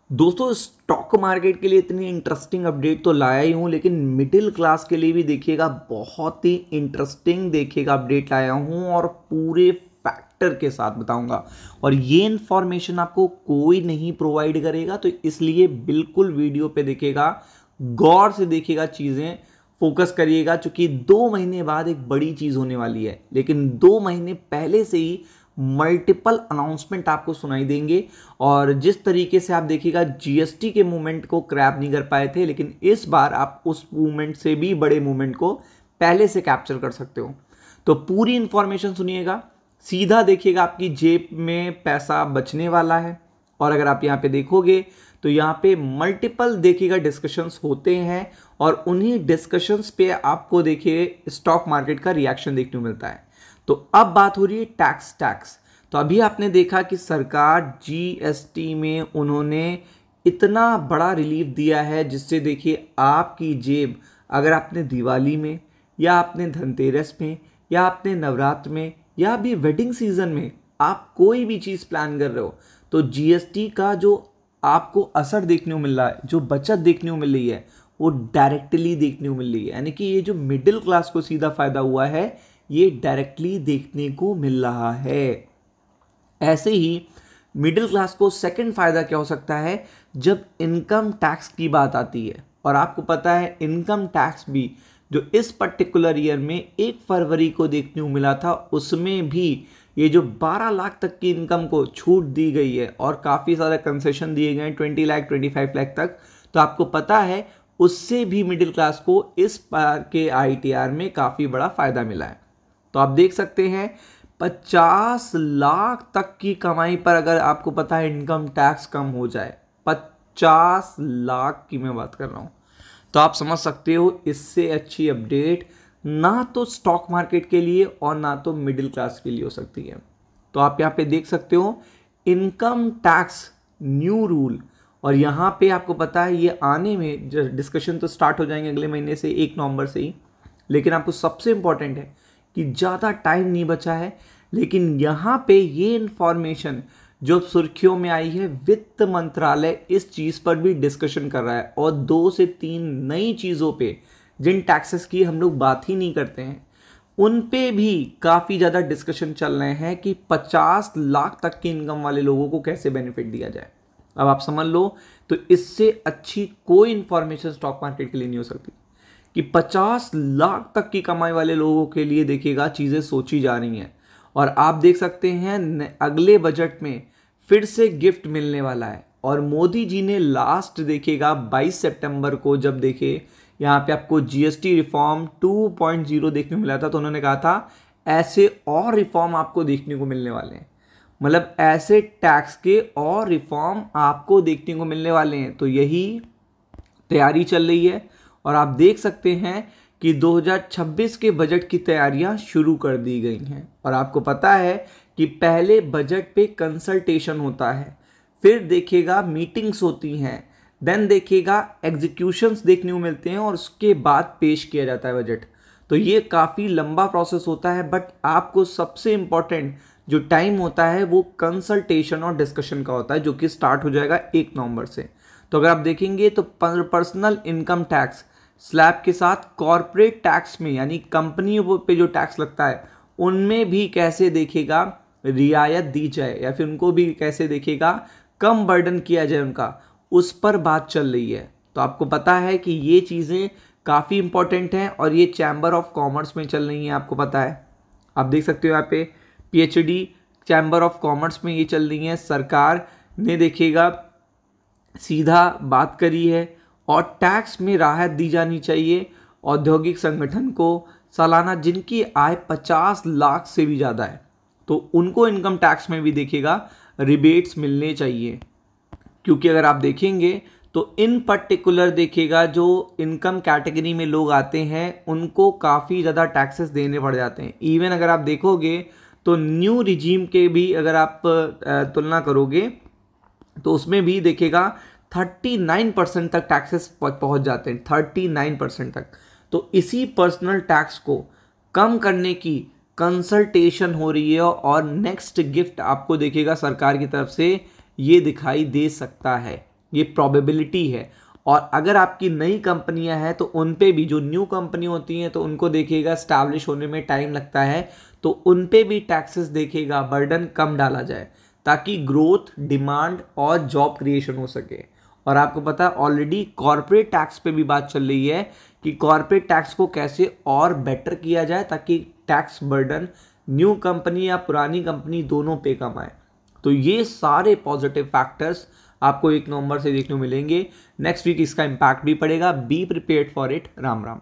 दोस्तों stock market के लिए इतनी इंटरेस्टिंग अपडेट तो लाया ही हूँ, लेकिन मिडिल क्लास के लिए भी देखिएगा बहुत ही इंटरेस्टिंग देखिएगा अपडेट लाया हूँ और पूरे फैक्टर के साथ बताऊंगा। और ये इन्फॉर्मेशन आपको कोई नहीं प्रोवाइड करेगा, तो इसलिए बिल्कुल वीडियो पे देखिएगा, गौर से देखिएगा, चीज़ें फोकस करिएगा, क्योंकि 2 महीने बाद एक बड़ी चीज़ होने वाली है। लेकिन 2 महीने पहले से ही मल्टीपल अनाउंसमेंट आपको सुनाई देंगे। और जिस तरीके से आप देखिएगा जीएसटी के मूवमेंट को क्रैप नहीं कर पाए थे, लेकिन इस बार आप उस मूवमेंट से भी बड़े मूवमेंट को पहले से कैप्चर कर सकते हो। तो पूरी इंफॉर्मेशन सुनिएगा, सीधा देखिएगा, आपकी जेब में पैसा बचने वाला है। और अगर आप यहाँ पे देखोगे तो यहाँ पे मल्टीपल देखिएगा डिस्कशंस होते हैं, और उन्हीं डिस्कशंस पे आपको देखिए स्टॉक मार्केट का रिएक्शन देखने को मिलता है। तो अब बात हो रही है टैक्स। तो अभी आपने देखा कि सरकार जीएसटी में उन्होंने इतना बड़ा रिलीफ दिया है, जिससे देखिए आपकी जेब, अगर आपने दिवाली में या आपने धनतेरस में या आपने नवरात्र में या भी वेडिंग सीजन में आप कोई भी चीज़ प्लान कर रहे हो, तो जीएसटी का जो आपको असर देखने को मिल रहा है, जो बचत देखने को मिल रही है, वो डायरेक्टली देखने को मिल रही है। यानी कि ये जो मिडिल क्लास को सीधा फायदा हुआ है, ये डायरेक्टली देखने को मिल रहा है। ऐसे ही मिडिल क्लास को सेकंड फायदा क्या हो सकता है, जब इनकम टैक्स की बात आती है। और आपको पता है इनकम टैक्स भी जो इस पर्टिकुलर ईयर में 1 फरवरी को देखने को मिला था, उसमें भी ये जो 12 लाख तक की इनकम को छूट दी गई है और काफ़ी सारे कंसेशन दिए गए हैं 20 लाख 25 लाख तक। तो आपको पता है उससे भी मिडिल क्लास को इस बार के आईटीआर में काफ़ी बड़ा फायदा मिला है। तो आप देख सकते हैं 50 लाख तक की कमाई पर अगर आपको पता है इनकम टैक्स कम हो जाए, 50 लाख की मैं बात कर रहा हूं, तो आप समझ सकते हो इससे अच्छी अपडेट ना तो स्टॉक मार्केट के लिए और ना तो मिडिल क्लास के लिए हो सकती है। तो आप यहाँ पे देख सकते हो इनकम टैक्स न्यू रूल, और यहाँ पे आपको पता है ये आने में डिस्कशन तो स्टार्ट हो जाएंगे अगले महीने से 1 नवंबर से ही। लेकिन आपको सबसे इंपॉर्टेंट है कि ज़्यादा टाइम नहीं बचा है, लेकिन यहाँ पे ये इन्फॉर्मेशन जो सुर्खियों में आई है, वित्त मंत्रालय इस चीज़ पर भी डिस्कशन कर रहा है। और 2 से 3 नई चीज़ों पे, जिन टैक्सेस की हम लोग बात ही नहीं करते हैं, उन पे भी काफ़ी ज़्यादा डिस्कशन चल रहे हैं कि 50 लाख तक की इनकम वाले लोगों को कैसे बेनिफिट दिया जाए। अब आप समझ लो, तो इससे अच्छी कोई इन्फॉर्मेशन स्टॉक मार्केट के लिए नहीं हो सकती कि 50 लाख तक की कमाई वाले लोगों के लिए देखिएगा चीज़ें सोची जा रही हैं। और आप देख सकते हैं अगले बजट में फिर से गिफ्ट मिलने वाला है। और मोदी जी ने लास्ट देखिएगा 22 सितंबर को जब देखे यहाँ पे आपको जीएसटी रिफॉर्म 2.0 देखने को मिला था, तो उन्होंने कहा था ऐसे और रिफॉर्म आपको देखने को मिलने वाले हैं। मतलब ऐसे टैक्स के और रिफॉर्म आपको देखने को मिलने वाले हैं। तो यही तैयारी चल रही है, और आप देख सकते हैं कि 2026 के बजट की तैयारियां शुरू कर दी गई हैं। और आपको पता है कि पहले बजट पे कंसल्टेशन होता है, फिर देखिएगा मीटिंग्स होती हैं, देन देखिएगा एग्जीक्यूशंस देखने को मिलते हैं, और उसके बाद पेश किया जाता है बजट। तो ये काफ़ी लंबा प्रोसेस होता है, बट आपको सबसे इम्पॉर्टेंट जो टाइम होता है वो कंसल्टेशन और डिस्कशन का होता है, जो कि स्टार्ट हो जाएगा 1 नवंबर से। तो अगर आप देखेंगे तो पर्सनल इनकम टैक्स स्लैब के साथ कॉरपोरेट टैक्स में, यानी कंपनियों पे जो टैक्स लगता है, उनमें भी कैसे देखेगा रियायत दी जाए, या फिर उनको भी कैसे देखेगा कम बर्डन किया जाए उनका, उस पर बात चल रही है। तो आपको पता है कि ये चीज़ें काफ़ी इंपॉर्टेंट हैं, और ये चैम्बर ऑफ कॉमर्स में चल रही हैं। आपको पता है, आप देख सकते हो यहाँ पे पीएचडी चैम्बर ऑफ कॉमर्स में ये चल रही है। सरकार ने देखिएगा सीधा बात करी है, और टैक्स में राहत दी जानी चाहिए औद्योगिक संगठन को सालाना जिनकी आय 50 लाख से भी ज़्यादा है, तो उनको इनकम टैक्स में भी देखिएगा रिबेट्स मिलने चाहिए। क्योंकि अगर आप देखेंगे तो इन पर्टिकुलर देखिएगा जो इनकम कैटेगरी में लोग आते हैं, उनको काफ़ी ज़्यादा टैक्सेस देने पड़ जाते हैं। इवन अगर आप देखोगे तो न्यू रिजीम के भी अगर आप तुलना करोगे, तो उसमें भी देखिएगा 39% तक टैक्सेस पहुंच जाते हैं, 39% तक। तो इसी पर्सनल टैक्स को कम करने की कंसल्टेशन हो रही है, और नेक्स्ट गिफ्ट आपको देखिएगा सरकार की तरफ से ये दिखाई दे सकता है। ये प्रोबेबिलिटी है। और अगर आपकी नई कंपनियां हैं तो उन पे भी, जो न्यू कंपनी होती हैं तो उनको देखिएगा स्टैब्लिश होने में टाइम लगता है, तो उन पे भी टैक्सेस देखिएगा बर्डन कम डाला जाए ताकि ग्रोथ, डिमांड और जॉब क्रिएशन हो सके। और आपको पता है ऑलरेडी कॉर्पोरेट टैक्स पे भी बात चल रही है कि कॉर्पोरेट टैक्स को कैसे और बेटर किया जाए ताकि टैक्स बर्डन न्यू कंपनी या पुरानी कंपनी दोनों पे कम आए। तो ये सारे पॉजिटिव फैक्टर्स आपको 1 नवंबर से देखने को मिलेंगे। नेक्स्ट वीक इसका इम्पैक्ट भी पड़ेगा। Be prepared for it. Ram Ram.